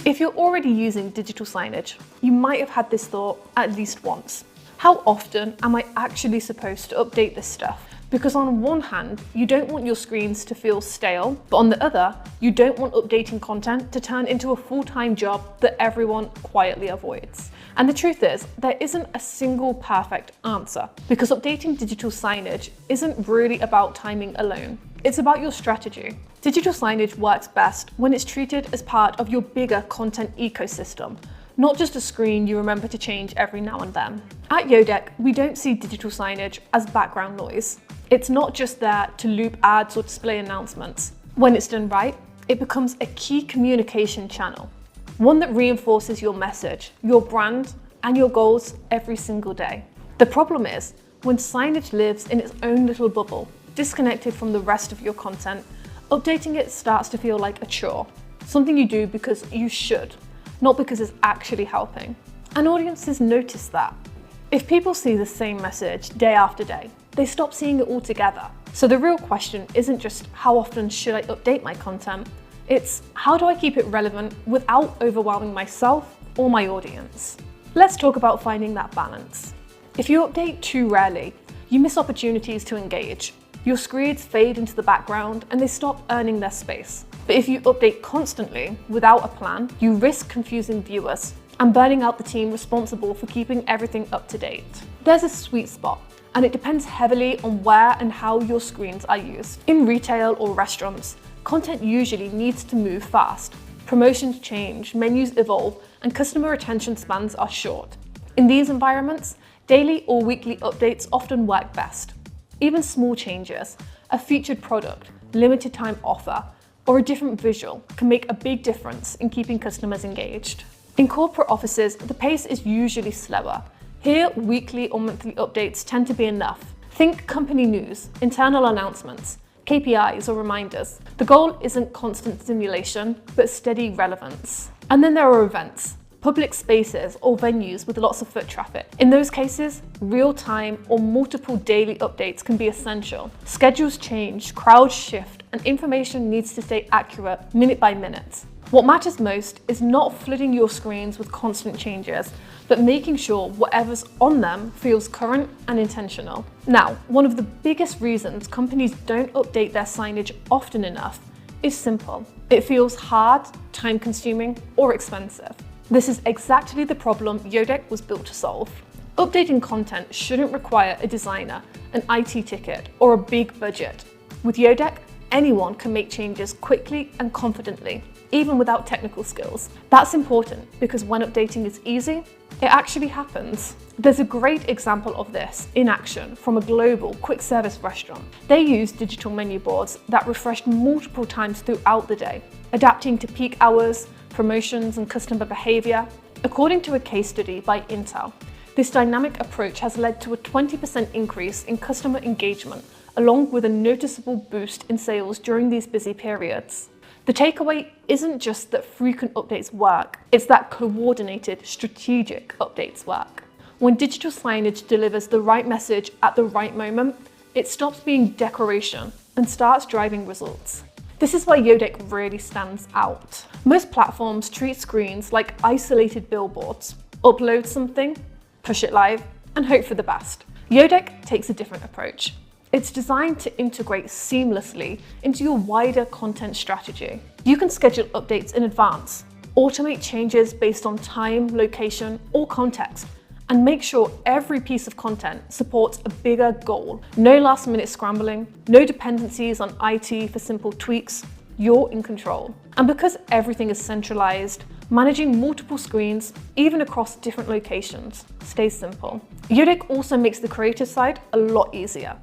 If you're already using digital signage, you might have had this thought at least once. How often am I actually supposed to update this stuff? Because on one hand, you don't want your screens to feel stale, but on the other, you don't want updating content to turn into a full-time job that everyone quietly avoids. And the truth is, there isn't a single perfect answer, because updating digital signage isn't really about timing alone. It's about your strategy. Digital signage works best when it's treated as part of your bigger content ecosystem, not just a screen you remember to change every now and then. At Yodeck, we don't see digital signage as background noise. It's not just there to loop ads or display announcements. When it's done right, it becomes a key communication channel, one that reinforces your message, your brand, and your goals every single day. The problem is, when signage lives in its own little bubble, disconnected from the rest of your content, updating it starts to feel like a chore, something you do because you should, not because it's actually helping. And audiences notice that. If people see the same message day after day, they stop seeing it altogether. So the real question isn't just how often should I update my content, it's how do I keep it relevant without overwhelming myself or my audience? Let's talk about finding that balance. If you update too rarely, you miss opportunities to engage. Your screens fade into the background and they stop earning their space. But if you update constantly without a plan, you risk confusing viewers and burning out the team responsible for keeping everything up to date. There's a sweet spot, and it depends heavily on where and how your screens are used. In retail or restaurants, content usually needs to move fast. Promotions change, menus evolve, and customer attention spans are short. In these environments, daily or weekly updates often work best. Even small changes, a featured product, limited time offer, or a different visual can make a big difference in keeping customers engaged. In corporate offices, the pace is usually slower. Here, weekly or monthly updates tend to be enough. Think company news, internal announcements, KPIs or reminders. The goal isn't constant stimulation, but steady relevance. And then there are events, public spaces or venues with lots of foot traffic. In those cases, real-time or multiple daily updates can be essential. Schedules change, crowds shift, and information needs to stay accurate minute by minute. What matters most is not flooding your screens with constant changes, but making sure whatever's on them feels current and intentional. Now, one of the biggest reasons companies don't update their signage often enough is simple. It feels hard, time-consuming, or expensive. This is exactly the problem Yodeck was built to solve. Updating content shouldn't require a designer, an IT ticket, or a big budget. With Yodeck, anyone can make changes quickly and confidently, even without technical skills. That's important because when updating is easy, it actually happens. There's a great example of this in action from a global quick service restaurant. They used digital menu boards that refreshed multiple times throughout the day, adapting to peak hours, promotions, and customer behavior. According to a case study by Intel, this dynamic approach has led to a 20% increase in customer engagement, along with a noticeable boost in sales during these busy periods. The takeaway isn't just that frequent updates work, it's that coordinated, strategic updates work. When digital signage delivers the right message at the right moment, it stops being decoration and starts driving results. This is why Yodeck really stands out. Most platforms treat screens like isolated billboards. Upload something, push it live, and hope for the best. Yodeck takes a different approach. It's designed to integrate seamlessly into your wider content strategy. You can schedule updates in advance, automate changes based on time, location, or context, and make sure every piece of content supports a bigger goal. No last-minute scrambling, no dependencies on IT for simple tweaks. You're in control. And because everything is centralized, managing multiple screens, even across different locations, stays simple. Yodeck also makes the creative side a lot easier.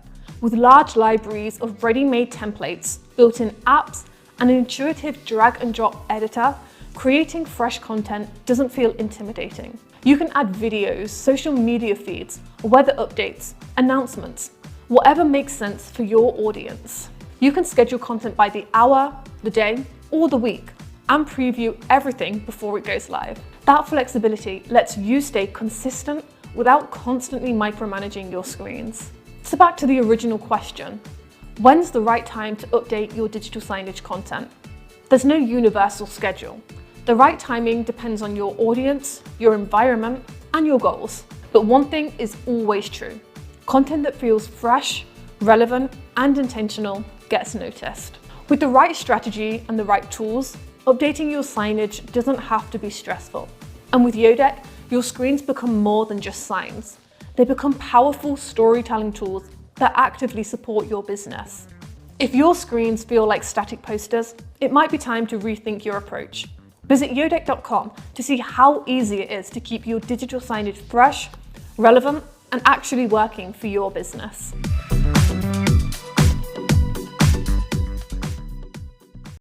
With large libraries of ready-made templates, built-in apps, and an intuitive drag-and-drop editor, creating fresh content doesn't feel intimidating. You can add videos, social media feeds, weather updates, announcements, whatever makes sense for your audience. You can schedule content by the hour, the day, or the week, and preview everything before it goes live. That flexibility lets you stay consistent without constantly micromanaging your screens. So back to the original question, when's the right time to update your digital signage content? There's no universal schedule. The right timing depends on your audience, your environment, and your goals. But one thing is always true. Content that feels fresh, relevant, and intentional gets noticed. With the right strategy and the right tools, updating your signage doesn't have to be stressful. And with Yodeck, your screens become more than just signs. They become powerful storytelling tools that actively support your business. If your screens feel like static posters, it might be time to rethink your approach. Visit yodeck.com to see how easy it is to keep your digital signage fresh, relevant, and actually working for your business.